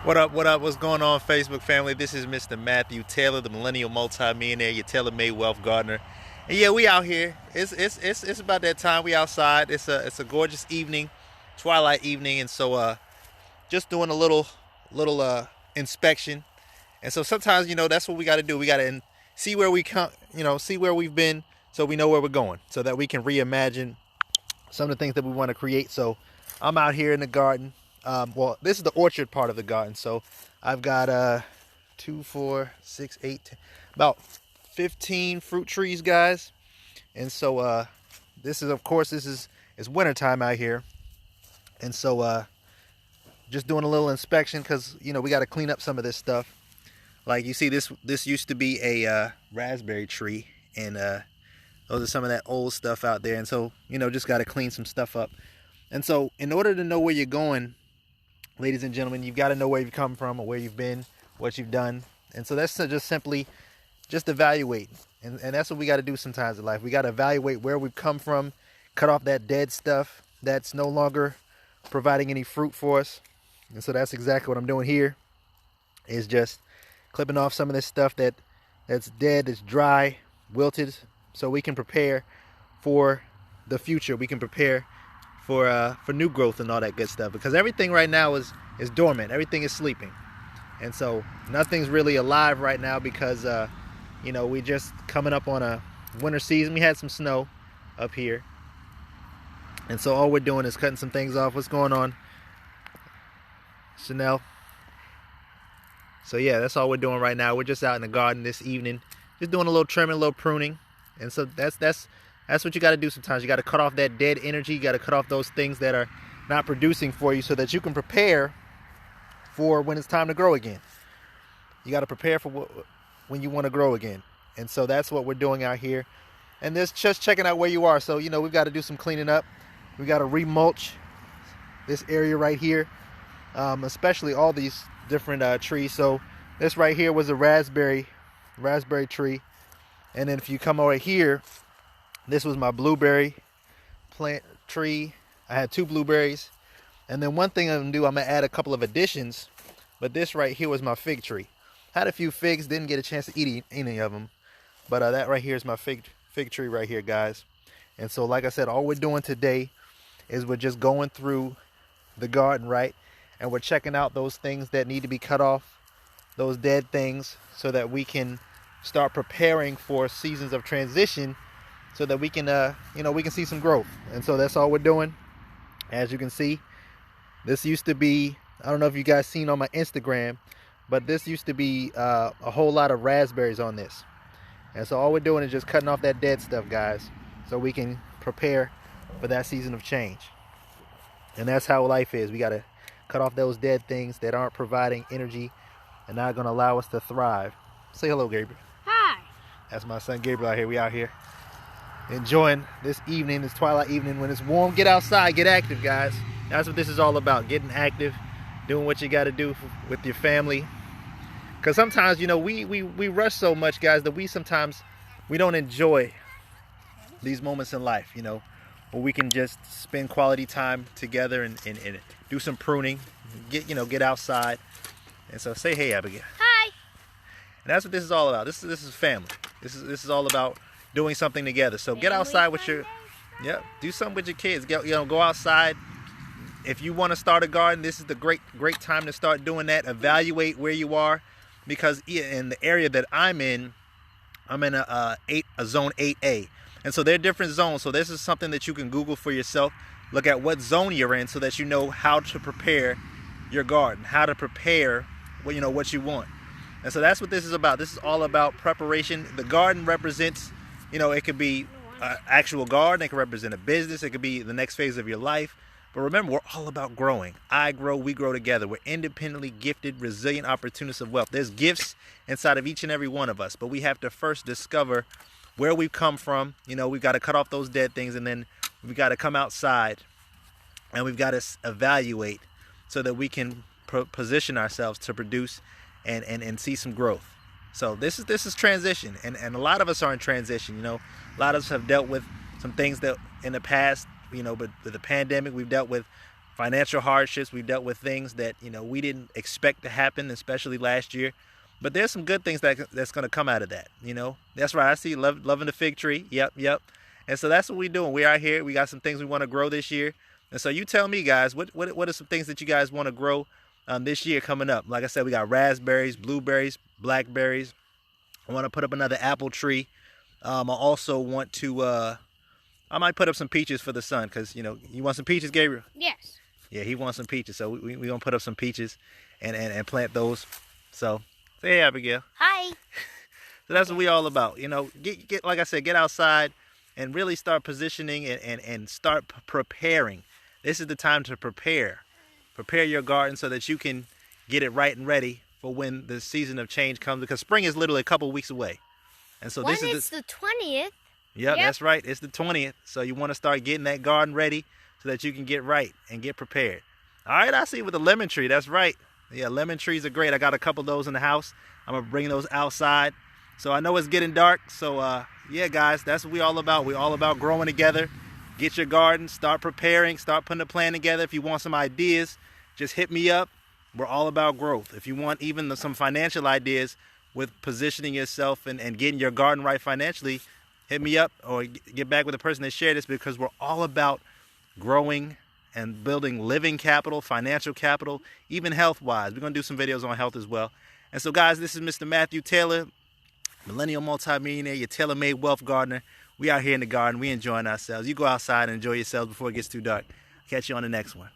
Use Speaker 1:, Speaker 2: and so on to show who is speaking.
Speaker 1: What up, what up? What's going on, Facebook family? This is Mr. Matthew Taylor, the millennial multi-millionaire, your tailor-made wealth gardener. And yeah, we out here. It's about that time. We outside. It's a gorgeous evening, twilight evening, and so just doing a little inspection. And so sometimes, that's what we got to do. We got to see where we come, see where we've been, so we know where we're going, so that we can reimagine some of the things that we want to create. So I'm out here in the garden. Well, this is the orchard part of the garden. So I've got 2, 4, 6, 8, 10, about 15 fruit trees, guys. And so this is, of course, it's winter time out here. And so just doing a little inspection because, we got to clean up some of this stuff. Like you see, this used to be a raspberry tree, and those are some of that old stuff out there. And so, just got to clean some stuff up. And so in order to know where you're going, ladies and gentlemen, you've got to know where you've come from or where you've been, what you've done. And so that's just simply just evaluate. And that's what we got to do sometimes in life. We got to evaluate where we've come from, cut off that dead stuff that's no longer providing any fruit for us. And so that's exactly what I'm doing here, is just clipping off some of this stuff that's dead, that's dry, wilted, so we can prepare for the future. We can prepare for new growth and all that good stuff, because everything right now is dormant. Everything is sleeping, and so nothing's really alive right now because we just coming up on a winter season. We had some snow up here, and so all we're doing is cutting some things off. What's going on, Chanel? So yeah, that's all we're doing right now. We're just out in the garden this evening, just doing a little trimming, a little pruning. And so that's what you got to do sometimes. You got to cut off that dead energy. You got to cut off those things that are not producing for you, so that you can prepare for when it's time to grow again. You got to prepare for when you want to grow again. And so that's what we're doing out here. And this just checking out where you are. So, we've got to do some cleaning up. We got to remulch this area right here, especially all these different trees. So this right here was a raspberry tree. And then if you come over here, this was my blueberry plant tree. I had 2 blueberries. And then one thing I'm going to do, I'm going to add a couple of additions. But this right here was my fig tree. Had a few figs, didn't get a chance to eat any of them. But that right here is my fig tree right here, guys. And so, like I said, all we're doing today is we're just going through the garden, right? And we're checking out those things that need to be cut off, those dead things, so that we can start preparing for seasons of transition, so that we can we can see some growth. And so that's all we're doing. As you can see, this used to be, I don't know if you guys seen on my Instagram, but this used to be a whole lot of raspberries on this. And so all we're doing is just cutting off that dead stuff, guys, so we can prepare for that season of change. And that's how life is. We got to cut off those dead things that aren't providing energy and not going to allow us to thrive. Say hello, Gabriel.
Speaker 2: Hi.
Speaker 1: That's my son Gabriel out here. We out here enjoying this evening, this twilight evening when it's warm. Get outside, get active, guys. That's what this is all about, getting active, doing what you got to do with your family. Because sometimes, we rush so much, guys, that we don't enjoy these moments in life, where we can just spend quality time together and do some pruning, get outside. And so say hey, Abigail.
Speaker 2: Hi.
Speaker 1: And that's what this is all about. This is family. This is all about doing something together. So get outside with do something with your kids. Go outside. If you want to start a garden, this is the great time to start doing that. Evaluate where you are, because in the area that I'm in a zone 8A. And so there are different zones. So this is something that you can Google for yourself. Look at what zone you're in, so that you know how to prepare your garden, how to prepare what you want. And so that's what this is about. This is all about preparation. The garden represents, it could be an actual garden. It could represent a business. It could be the next phase of your life. But remember, we're all about growing. I grow, we grow together. We're independently gifted, resilient opportunists of wealth. There's gifts inside of each and every one of us, but we have to first discover where we've come from. We've got to cut off those dead things, and then we've got to come outside and we've got to evaluate so that we can position ourselves to produce and see some growth. So this is transition, and a lot of us are in transition. A lot of us have dealt with some things that in the past, but with the pandemic, we've dealt with financial hardships. We've dealt with things that, you know, we didn't expect to happen, especially last year. But there's some good things that's going to come out of that, you know. That's right. I see loving the fig tree. Yep, yep. And so that's what we're doing. We are here. We got some things we want to grow this year. And so you tell me, guys, what are some things that you guys want to grow this year coming up? Like I said, we got raspberries, blueberries, blackberries. I want to put up another apple tree. I also want to, I might put up some peaches for the son because, you know, you want some peaches, Gabriel?
Speaker 2: Yes.
Speaker 1: Yeah, he wants some peaches. So we're going to put up some peaches and plant those. So say hey, Abigail.
Speaker 2: Hi.
Speaker 1: So that's what we all about. You know, get like I said, get outside and really start positioning and start preparing. This is the time to prepare. Prepare your garden so that you can get it right and ready for when the season of change comes, because spring is literally a couple weeks away. And so
Speaker 2: When it's the 20th.
Speaker 1: Yep, that's right. It's the 20th. So you want to start getting that garden ready so that you can get right and get prepared. All right, I see you with the lemon tree. That's right. Yeah, lemon trees are great. I got a couple of those in the house. I'm going to bring those outside. So I know it's getting dark. So, yeah, guys, that's what we're all about. We're all about growing together. Get your garden. Start preparing. Start putting a plan together. If you want some ideas, just hit me up. We're all about growth. If you want even some financial ideas with positioning yourself and getting your garden right financially, hit me up or get back with the person that shared this, because we're all about growing and building living capital, financial capital, even health-wise. We're going to do some videos on health as well. And so, guys, this is Mr. Matthew Taylor, millennial multimillionaire, your tailor-made wealth gardener. We out here in the garden. We enjoying ourselves. You go outside and enjoy yourselves before it gets too dark. Catch you on the next one.